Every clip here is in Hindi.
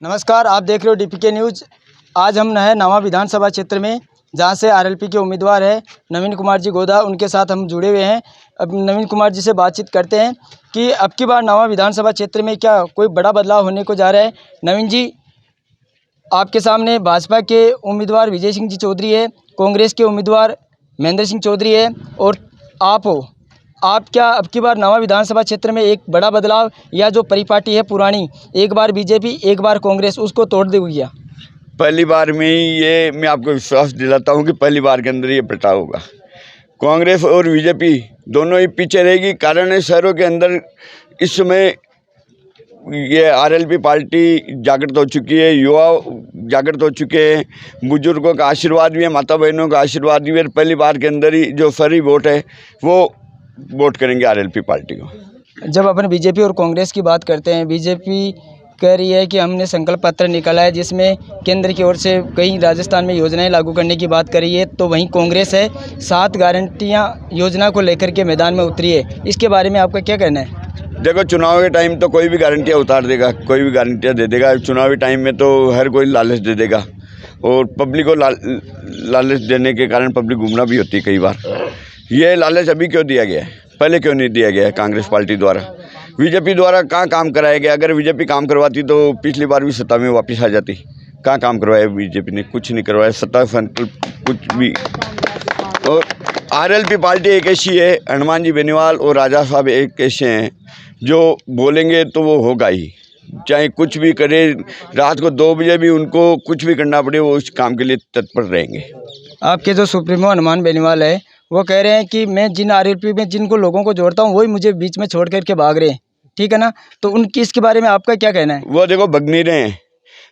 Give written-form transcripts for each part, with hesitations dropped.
नमस्कार, आप देख रहे हो डीपीके न्यूज़। आज हम है नावा विधानसभा क्षेत्र में, जहां से आरएलपी के उम्मीदवार है नवीन कुमार जी गोदा, उनके साथ हम जुड़े हुए हैं। अब नवीन कुमार जी से बातचीत करते हैं कि अब की बार नावा विधानसभा क्षेत्र में क्या कोई बड़ा बदलाव होने को जा रहा है। नवीन जी, आपके सामने भाजपा के उम्मीदवार विजय सिंह जी चौधरी है, कांग्रेस के उम्मीदवार महेंद्र सिंह चौधरी है और आप हो। आप क्या अब की बार नवा विधानसभा क्षेत्र में एक बड़ा बदलाव, या जो परिपाटी है पुरानी, एक बार बीजेपी एक बार कांग्रेस, उसको तोड़ देगी क्या? पहली बार में ही ये मैं आपको विश्वास दिलाता हूँ कि पहली बार के अंदर ये बटाव होगा। कांग्रेस और बीजेपी दोनों ही पीछे रहेगी। कारण है, शहरों के अंदर इस समय ये आरएलपी पार्टी जागृत हो चुकी है, युवा जागृत हो चुके हैं, बुजुर्गों का आशीर्वाद भी है, माता बहनों का आशीर्वाद भी है। पहली बार के अंदर ही जो फर्जी वोट है वो वोट करेंगे आरएलपी पार्टी को। जब अपन बीजेपी और कांग्रेस की बात करते हैं, बीजेपी कह रही है कि हमने संकल्प पत्र निकाला है जिसमें केंद्र की ओर से कई राजस्थान में योजनाएं लागू करने की बात करी है, तो वहीं कांग्रेस है 7 गारंटियां योजना को लेकर के मैदान में उतरी है। इसके बारे में आपका क्या कहना है? देखो, चुनाव के टाइम तो कोई भी गारंटियाँ उतार देगा, कोई भी गारंटियाँ दे देगा। चुनावी टाइम में तो हर कोई लालच दे देगा और पब्लिक को लालच देने के कारण पब्लिक गुमराह भी होती है कई बार। ये लालच अभी क्यों दिया गया है, पहले क्यों नहीं दिया गया है? कांग्रेस पार्टी द्वारा, बीजेपी द्वारा कहाँ काम कराया गया? अगर बीजेपी काम करवाती तो पिछली बार भी सत्ता में वापस आ जाती। कहाँ काम करवाया बीजेपी ने? कुछ नहीं करवाया, सत्ता संकल्प कुछ भी। और आरएलपी पार्टी एक ऐसी है, हनुमान जी बेनीवाल और राजा साहब एक ऐसे हैं जो बोलेंगे तो वो होगा ही, चाहे कुछ भी करे। रात को 2 बजे भी उनको कुछ भी करना पड़े, वो उस काम के लिए तत्पर रहेंगे। आपके जो सुप्रीमो हनुमान बेनीवाल है, वो कह रहे हैं कि मैं जिन आरएलपी में जिनको लोगों को जोड़ता हूँ वही मुझे बीच में छोड़ करके भाग रहे हैं, ठीक है ना? तो उनकी इसके बारे में आपका क्या कहना है? वो देखो, भग नहीं रहे हैं।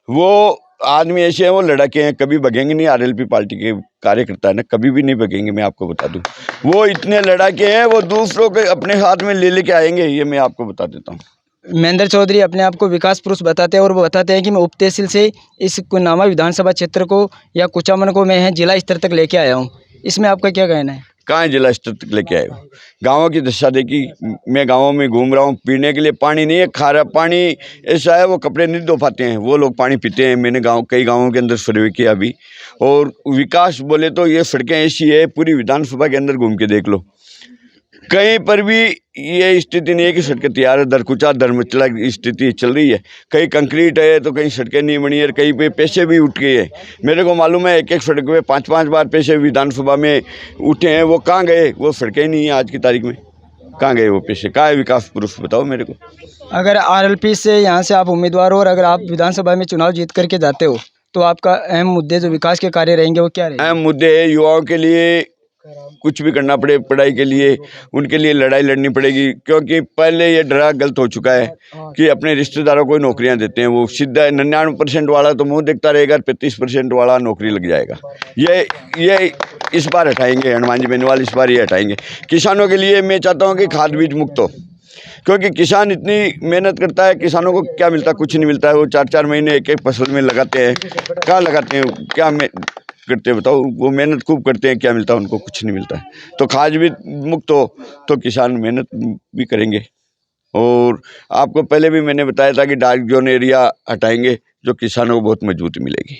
वो आदमी ऐसे हैं, वो लड़के हैं, कभी भगेंगे नहीं। आरएलपी पार्टी के कार्यकर्ता है ना, कभी भी नहीं भगेंगे। मैं आपको बता दूं, वो इतने लड़के हैं, वो दूसरों के अपने हाथ में ले लेके आएंगे, ये मैं आपको बता देता हूँ। महेंद्र चौधरी अपने आप को विकास पुरुष बताते हैं और वो बताते हैं कि मैं उप तहसील से इस नावा विधानसभा क्षेत्र को या कुचामन को मैं जिला स्तर तक लेके आया हूँ। इसमें आपका क्या कहना है? कहाँ जिला स्तर तक लेके आए हो? गाँवों की दशा देखी। मैं गाँवों में घूम रहा हूँ, पीने के लिए पानी नहीं है, खारा पानी ऐसा है, वो कपड़े नहीं धो पाते हैं, वो लोग पानी पीते हैं। मैंने कई गाँवों के अंदर सर्वे किया अभी। और विकास बोले तो ये सड़कें ऐसी है, पूरी विधानसभा के अंदर घूम के देख लो, कहीं पर भी ये स्थिति नहीं है कि सड़कें तैयार है। दरकुचा धर्मचला की स्थिति चल रही है। कहीं कंक्रीट है तो कहीं सड़कें नहीं बनी है, कहीं पे पैसे भी उठ गए हैं। मेरे को मालूम है, एक सड़क पे 5-5 बार पैसे विधानसभा में उठे हैं। वो कहाँ गए? वो सड़कें नहीं है आज की तारीख में। कहाँ गए वो पैसे? कहाँ है विकास पुरुष? बताओ मेरे को। अगर आरएलपी से यहाँ से आप उम्मीदवार हो और अगर आप विधानसभा में चुनाव जीत करके जाते हो, तो आपका अहम मुद्दे जो विकास के कार्य रहेंगे वो क्या रहेंगे? अहम मुद्दे है, युवाओं के लिए कुछ भी करना पड़े, पढ़ाई के लिए उनके लिए लड़ाई लड़नी पड़ेगी। क्योंकि पहले ये डरा गलत हो चुका है कि अपने रिश्तेदारों को नौकरियां देते हैं। वो सीधा 99% वाला तो मुंह देखता रहेगा, 35% वाला नौकरी लग जाएगा। ये इस बार हटाएंगे हनुमान जी बेनीवाल, इस बार ये हटाएंगे। किसानों के लिए मैं चाहता हूँ कि खाद बीज मुक्त हो, क्योंकि किसान इतनी मेहनत करता है, किसानों को क्या मिलता? कुछ नहीं मिलता है। वो 4-4 महीने एक फसल में लगाते हैं। क्या लगाते हैं, क्या करते हैं बताओ? वो मेहनत खूब करते हैं, क्या मिलता है उनको? कुछ नहीं मिलता है। तो खाद भी मुक्त हो तो किसान मेहनत भी करेंगे। और आपको पहले भी मैंने बताया था कि डार्क जोन एरिया हटाएंगे, जो किसानों को बहुत मजबूती मिलेगी।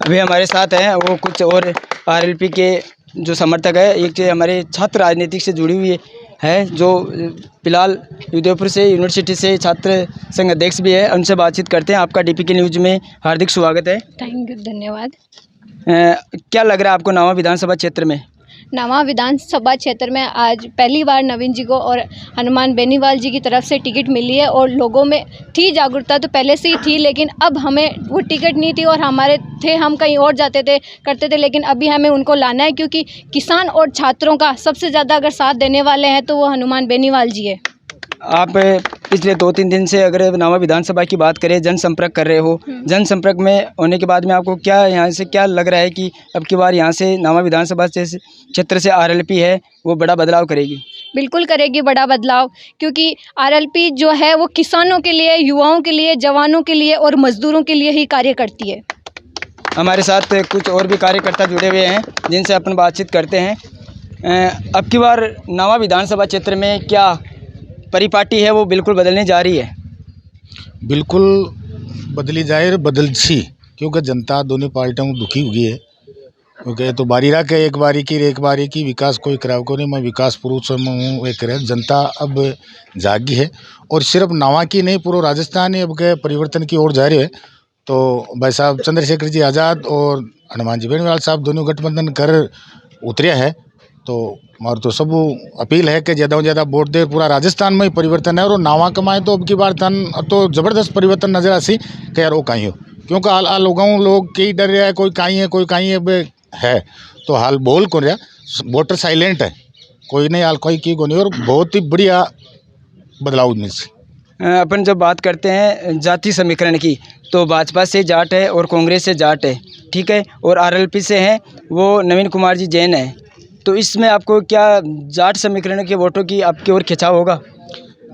अभी हमारे साथ हैं वो कुछ और आरएलपी के जो समर्थक है, एक हमारे छात्र राजनीतिक से जुड़ी हुई है जो फिलहाल उदयपुर से यूनिवर्सिटी से छात्र संघ अध्यक्ष भी है। उनसे बातचीत करते हैं। आपका डीपीके न्यूज़ में हार्दिक स्वागत है। थैंक यू, धन्यवाद। क्या लग रहा है आपको नावा विधानसभा क्षेत्र में? नावा विधानसभा क्षेत्र में आज पहली बार नवीन जी को और हनुमान बेनीवाल जी की तरफ से टिकट मिली है। और लोगों में थी जागरूकता तो पहले से ही थी, लेकिन अब हमें वो टिकट नहीं थी और हम कहीं और जाते थे, करते थे, लेकिन अभी हमें उनको लाना है। क्योंकि किसान और छात्रों का सबसे ज़्यादा अगर साथ देने वाले हैं तो वो हनुमान बेनीवाल जी है। आप पिछले 2-3 दिन से अगर नावा विधानसभा की बात करें, जनसंपर्क कर रहे हो, जनसंपर्क में होने के बाद में आपको क्या यहाँ से क्या लग रहा है कि अब की बार यहाँ से नावा विधानसभा क्षेत्र से आरएलपी है वो बड़ा बदलाव करेगी? बिल्कुल करेगी बड़ा बदलाव, क्योंकि आरएलपी जो है वो किसानों के लिए, युवाओं के लिए, जवानों के लिए और मजदूरों के लिए ही कार्य करती है। हमारे साथ कुछ और भी कार्यकर्ता जुड़े हुए हैं जिनसे अपन बातचीत करते हैं। अब की बार नावा विधानसभा क्षेत्र में क्या परिपाटी है वो बिल्कुल बदलने जा रही है? बिल्कुल बदली जाए बदल सी, क्योंकि जनता दोनों पार्टियों में दुखी हुई है। क्योंकि तो बारी रहा के एक बारी की विकास कोई कराव को नहीं, मैं विकास पुरुष हूँ एक करे। जनता अब जागी है और सिर्फ नावा की नहीं, पूरा राजस्थान ही अब के परिवर्तन की ओर जा रही है। तो भाई साहब चंद्रशेखर जी आज़ाद और हनुमान जी बेनीवाल साहब दोनों गठबंधन कर उतरिया है। तो हमारी तो सब अपील है कि ज़्यादा से ज़्यादा वोट दे। पूरा राजस्थान में ही परिवर्तन है और नावा कमाए तो अब की बार तन तो ज़बरदस्त परिवर्तन नजर आसी कि यार वो कहीं हो, क्योंकि हाल लोग कई डर रहा है, कोई कहीं है। तो हाल बोल कौन रहा, वोटर साइलेंट है, कोई नहीं हाल कोई की को नहीं, और बहुत ही बढ़िया बदलाव में से। अपन जब बात करते हैं जाति समीकरण की, तो भाजपा से जाट है और कांग्रेस से जाट है, ठीक है, और आरएलपी से हैं वो नवीन कुमार जी जैन है। तो इसमें आपको क्या जाट समीकरण के वोटों की आपकी ओर खिंचाव होगा?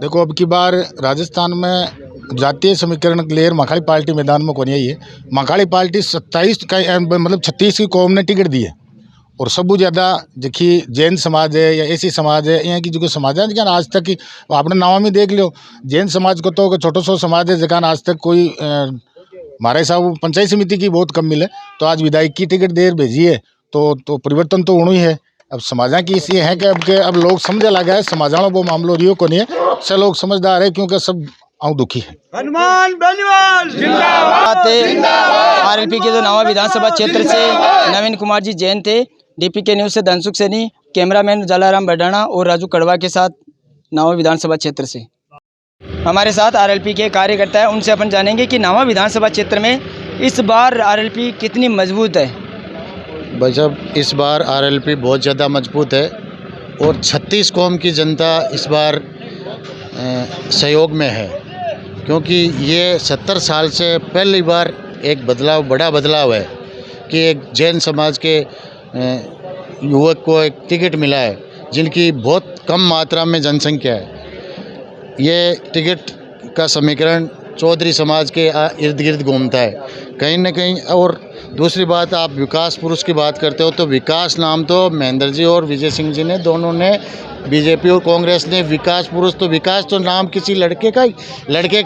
देखो अब की बार राजस्थान में जातीय समीकरण के लिए मकाली पार्टी मैदान में कौन आई है। मकाली पार्टी 27 का मतलब 36 की कौम ने टिकट दी है, और सबू ज़्यादा देखी जैन समाज है या ऐसी समाज है, यहाँ की जो समाज है जहाँ आज तक आपने नावा में देख लो, जैन समाज को तो छोटो सो समाज है जहाँ आज तक कोई हमारे साहब पंचायत समिति की बहुत कम मिले। तो आज विधायक की टिकट देर भेजी है, तो परिवर्तन तो होना ही है। अब समाजा की इसलिए है कि अब लोग समझे लगा है, समाजा में वो मामलो रियो को नहीं है, सब लोग समझदार है, क्योंकि सब दुखी है। हनुमान बेनीवाल जिंदाबाद। आरएलपी के जो नावा विधानसभा क्षेत्र से नवीन कुमार जी जैन थे। डीपीके न्यूज़ से धनसुख सैनी, कैमरामैन जलाराम बडाना और राजू कड़वा के साथ नावा विधानसभा क्षेत्र से। हमारे साथ आरएलपी के कार्यकर्ता है, उनसे अपन जानेंगे कि नावा विधानसभा क्षेत्र में इस बार आरएलपी कितनी मजबूत है। भाई साहब इस बार आरएलपी बहुत ज़्यादा मजबूत है और 36 कौम की जनता इस बार सहयोग में है, क्योंकि ये 70 साल से पहली बार एक बड़ा बदलाव है कि एक जैन समाज के युवक को एक टिकट मिला है, जिनकी बहुत कम मात्रा में जनसंख्या है। ये टिकट का समीकरण चौधरी समाज के इर्द गिर्द घूमता है कहीं न कहीं। और दूसरी बात, आप विकास पुरुष की बात करते हो तो विकास नाम तो महेंद्र जी और विजय सिंह जी ने, दोनों ने, बीजेपी और कांग्रेस ने विकास पुरुष, तो विकास तो नाम किसी लड़के का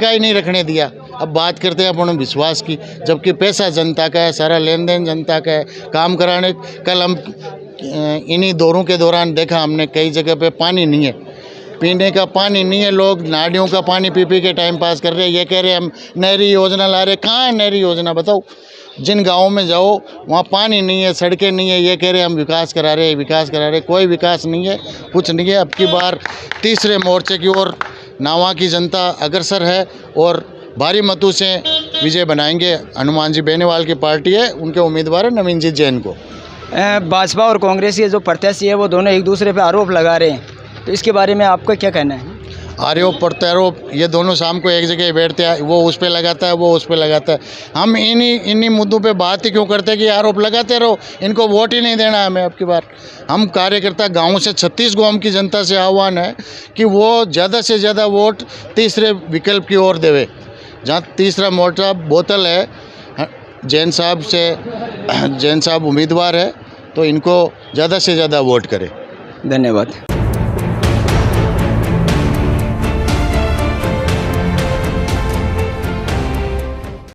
ही नहीं रखने दिया। अब बात करते हैं अपन विश्वास की, जबकि पैसा जनता का है, सारा लेन देन जनता का है। काम कराने, कल हम इन्हीं दौरों के दौरान देखा हमने कई जगह पे पानी नहीं है, पीने का पानी नहीं है, लोग नालियों का पानी पी के टाइम पास कर रहे हैं। ये कह रहे हैं हम नहरी योजना ला रहे, कहाँ है नहरी योजना बताओ? जिन गाँवों में जाओ वहाँ पानी नहीं है, सड़कें नहीं है, ये कह रहे हैं हम विकास करा रहे, कोई विकास नहीं है, कुछ नहीं है। अब की बार तीसरे मोर्चे की ओर नावा की जनता अग्रसर है और भारी मतों से विजय बनाएंगे। हनुमान जी बेनीवाल की पार्टी है, उनके उम्मीदवार है नवीन जी जैन को। भाजपा और कांग्रेस के जो प्रत्याशी है वो दोनों एक दूसरे पर आरोप लगा रहे हैं, तो इसके बारे में आपका क्या कहना है? आरोप प्रत्यारोप, ये दोनों शाम को एक जगह बैठते हैं, वो उस पर लगाता है, वो उस पर लगाता है। हम इन्हीं मुद्दों पे बात ही क्यों करते हैं कि आरोप लगाते रहो, इनको वोट ही नहीं देना हमें। अब की बार हम कार्यकर्ता गांव से 36 गांव की जनता से आह्वान है कि वो ज़्यादा से ज़्यादा वोट तीसरे विकल्प की ओर देवे, जहाँ तीसरा मोर्चा बोतल है, जैन साहब उम्मीदवार है, तो इनको ज़्यादा से ज़्यादा वोट करें। धन्यवाद।